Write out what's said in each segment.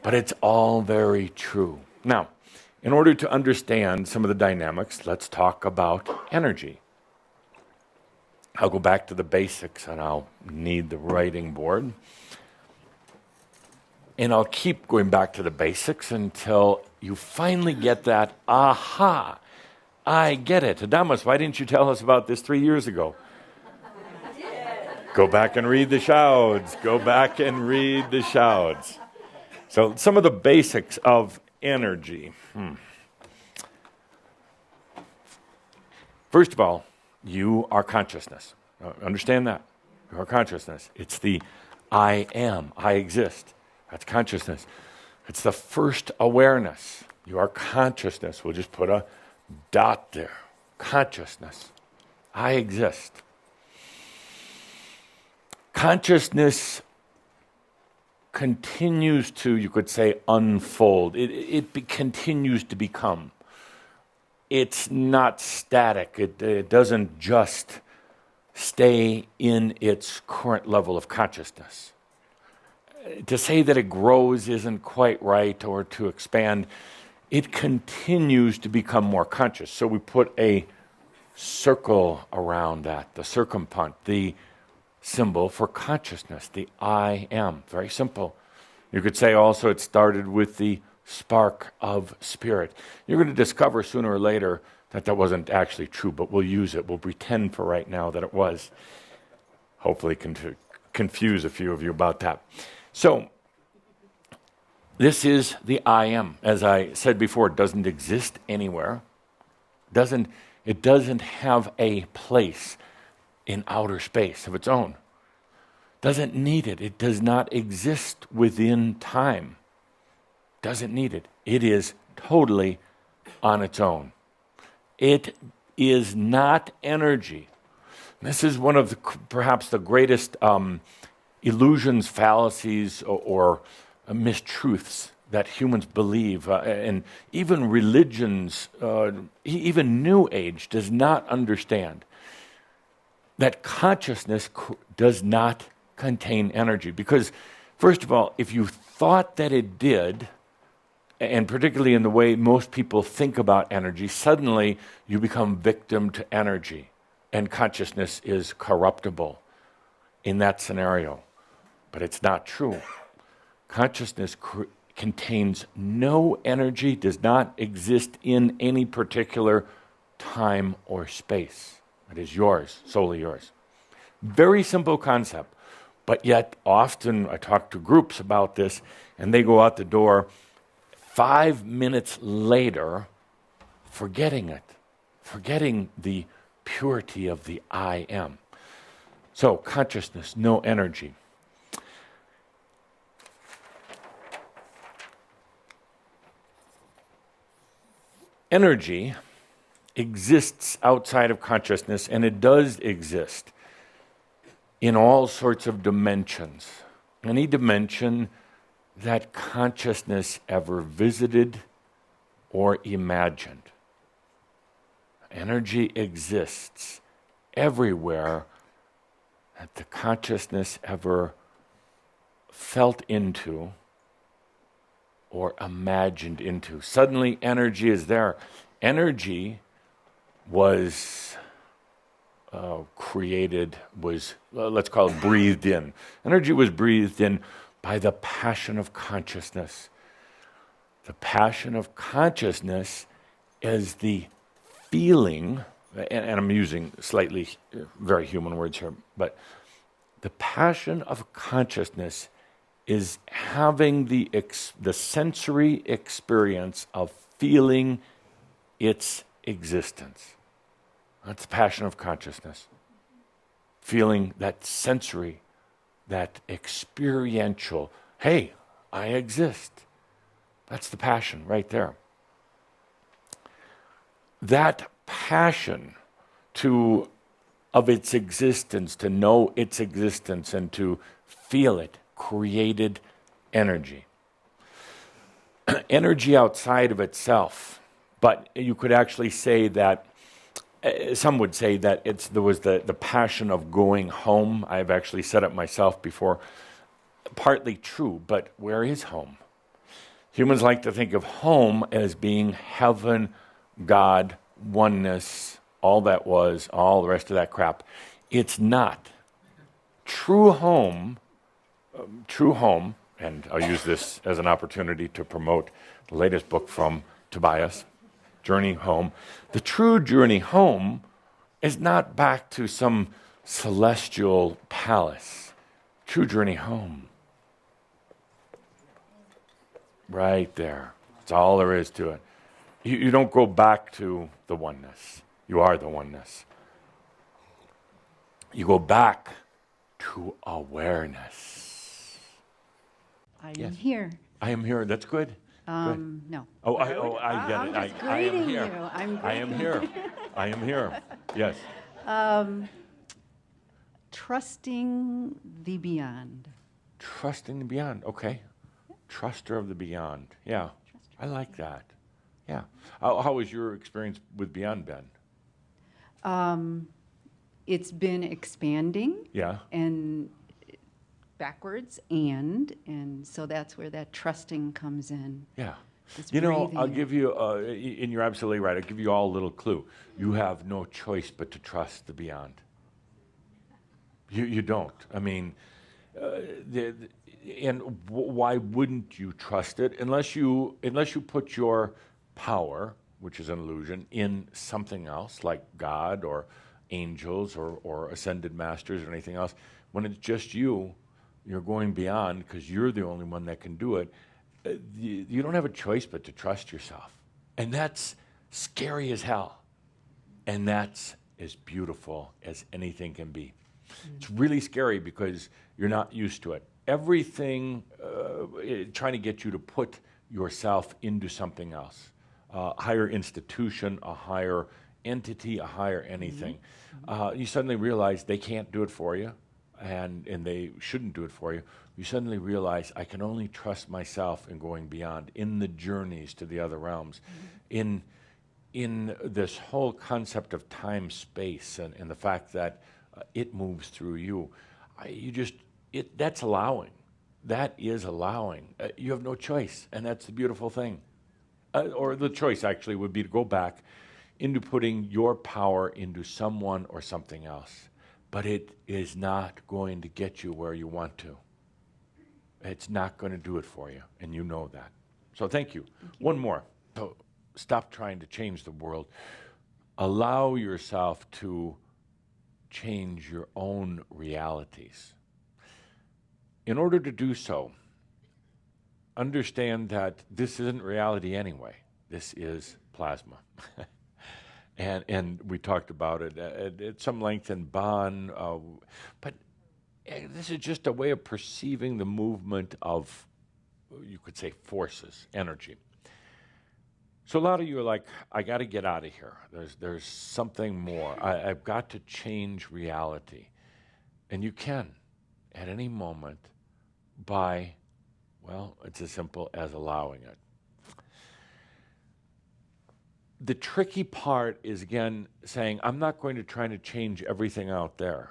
But it's all very true. Now, in order to understand some of the dynamics, let's talk about energy. I'll go back to the basics, and I'll need the writing board. And I'll keep going back to the basics until you finally get that, aha, I get it. Adamus, why didn't you tell us about this 3 years ago? Go back and read the shouts. Go back and read the shouts. So some of the basics of energy. First of all, you are consciousness. Understand that. You are consciousness. It's the I am. I exist. That's consciousness. It's the first awareness. You are consciousness. We'll just put a dot there. Consciousness. I exist. Consciousness continues to, you could say, unfold. It continues to become. It's not static. It doesn't just stay in its current level of consciousness. To say that it grows isn't quite right, or to expand. It continues to become more conscious. So we put a circle around that, the circumpunt, the symbol for consciousness, the I am. Very simple. You could say also it started with the spark of spirit. You're going to discover sooner or later that that wasn't actually true, but we'll use it. We'll pretend for right now that it was. Hopefully confuse a few of you about that. So, this is the I am. As I said before, it doesn't exist anywhere. It doesn't have a place in outer space of its own. Doesn't need it. It does not exist within time. Doesn't need it. It is totally on its own. It is not energy. This is one of perhaps the greatest illusions, fallacies, or mistruths that humans believe, and even religions, even New Age does not understand that consciousness does not contain energy. Because, first of all, if you thought that it did, and particularly in the way most people think about energy, suddenly you become victim to energy, and consciousness is corruptible in that scenario. But it's not true. Consciousness contains no energy, does not exist in any particular time or space. It is yours, solely yours. Very simple concept, but yet often I talk to groups about this, and they go out the door 5 minutes later forgetting it, forgetting the purity of the I am. So consciousness, no energy. Energy exists outside of consciousness, and it does exist in all sorts of dimensions. Any dimension that consciousness ever visited or imagined. Energy exists everywhere that the consciousness ever felt into or imagined into. Suddenly energy is there. Energy was created, let's call it breathed in. Energy was breathed in by the passion of consciousness. The passion of consciousness is the feeling, and I'm using slightly very human words here, but the passion of consciousness is having the sensory experience of feeling its existence. That's the passion of consciousness. Feeling that sensory, that experiential, hey, I exist. That's the passion right there. That passion of its existence, to know its existence and to feel it, created energy. Energy outside of itself. But you could actually say that, some would say that there was the passion of going home. I've actually said it myself before. Partly true, but where is home? Humans like to think of home as being heaven, God, oneness, all that was, all the rest of that crap. It's not. True home, and I'll use this as an opportunity to promote the latest book from Tobias, Journey Home. The true journey home is not back to some celestial palace. True journey home. Right there. That's all there is to it. You don't go back to the oneness. You are the oneness. You go back to awareness. I Yes. am here. I am here. That's good. Good. No. I get it. I'm just I am greeting here. you. I am here. I am here. Yes. Trusting the beyond. Trusting the beyond. Okay. Truster of the beyond. Yeah. I like that. Yeah. How was your experience with beyond, Ben? It's been expanding. Yeah. And backwards and so that's where that trusting comes in. Yeah. This You know, breathing. I'll give you, and you're absolutely right, I'll give you all a little clue. You have no choice but to trust the beyond. You don't. I mean, why wouldn't you trust it unless you put your power, which is an illusion, in something else like God or angels or ascended masters or anything else? When it's just you, you're going beyond because you're the only one that can do it. You don't have a choice but to trust yourself. And that's scary as hell. And that's as beautiful as anything can be. It's really scary because you're not used to it. Everything trying to get you to put yourself into something else, a higher institution, a higher entity, a higher anything. You suddenly realize they can't do it for you, and they shouldn't do it for you. You suddenly realize I can only trust myself in going beyond, in the journeys to the other realms, in this whole concept of time, space, and the fact that it moves through you. That's allowing. That is allowing. You have no choice, and that's the beautiful thing. Or the choice actually would be to go back into putting your power into someone or something else. But it is not going to get you where you want to. It's not going to do it for you, and you know that. So thank you. One more. So stop trying to change the world. Allow yourself to change your own realities. In order to do so, understand that this isn't reality anyway. This is plasma. And we talked about it at some length in Bonn, but this is just a way of perceiving the movement of, you could say, forces, energy. So a lot of you are like, I got to get out of here. There's something more. I've got to change reality. And you can, at any moment, by, well, it's as simple as allowing it. The tricky part is, again, saying, I'm not going to try to change everything out there.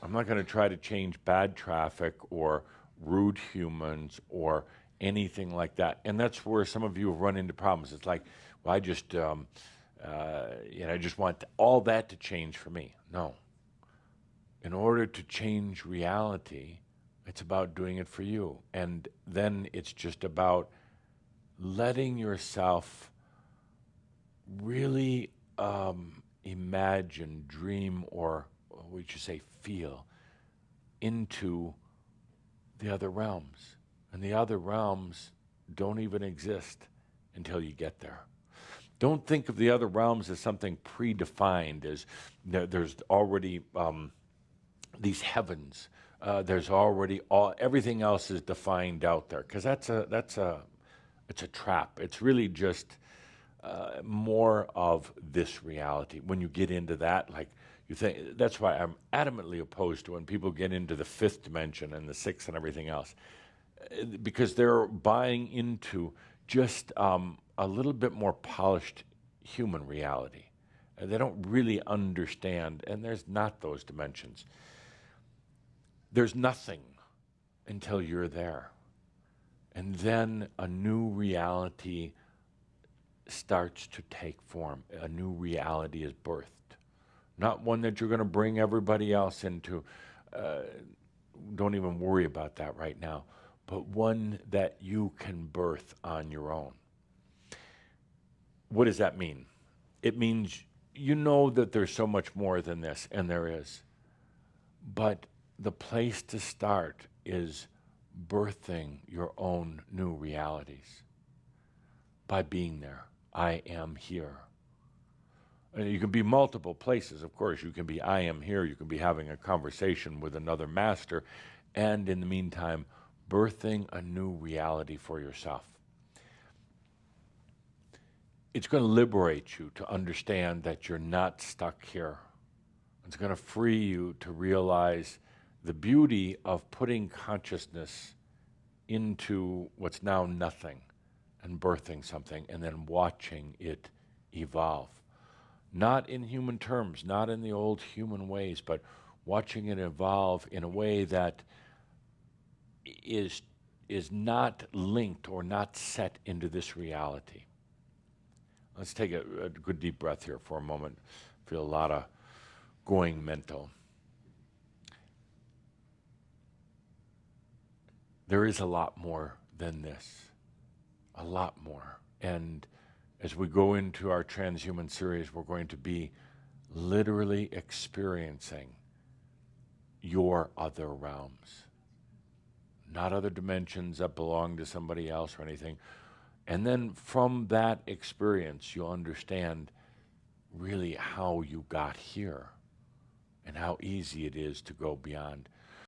I'm not going to try to change bad traffic or rude humans or anything like that. And that's where some of you have run into problems. It's like, well, I just want all that to change for me. No. In order to change reality, it's about doing it for you. And then it's just about letting yourself really imagine, dream, or we should say feel into the other realms. And the other realms don't even exist until you get there. Don't think of the other realms as something predefined, as there's already these heavens. There's already everything else is defined out there, because it's a trap. It's really just more of this reality. When you get into that, like you think, that's why I'm adamantly opposed to when people get into the fifth dimension and the sixth and everything else, because they're buying into just a little bit more polished human reality. They don't really understand, and there's not those dimensions. There's nothing until you're there. And then a new reality starts to take form. A new reality is birthed. Not one that you're going to bring everybody else into. Don't even worry about that right now. But one that you can birth on your own. What does that mean? It means you know that there's so much more than this, and there is. But the place to start is birthing your own new realities by being there. I am here. And you can be multiple places, of course. You can be I am here. You can be having a conversation with another master. And in the meantime, birthing a new reality for yourself. It's going to liberate you to understand that you're not stuck here. It's going to free you to realize the beauty of putting consciousness into what's now nothing and birthing something and then watching it evolve. Not in human terms, not in the old human ways, but watching it evolve in a way that is not linked or not set into this reality. Let's take a good deep breath here for a moment. Feel a lot of going mental. There is a lot more than this. A lot more. And as we go into our transhuman series, we're going to be literally experiencing your other realms. Not other dimensions that belong to somebody else or anything. And then from that experience, you'll understand really how you got here and how easy it is to go beyond.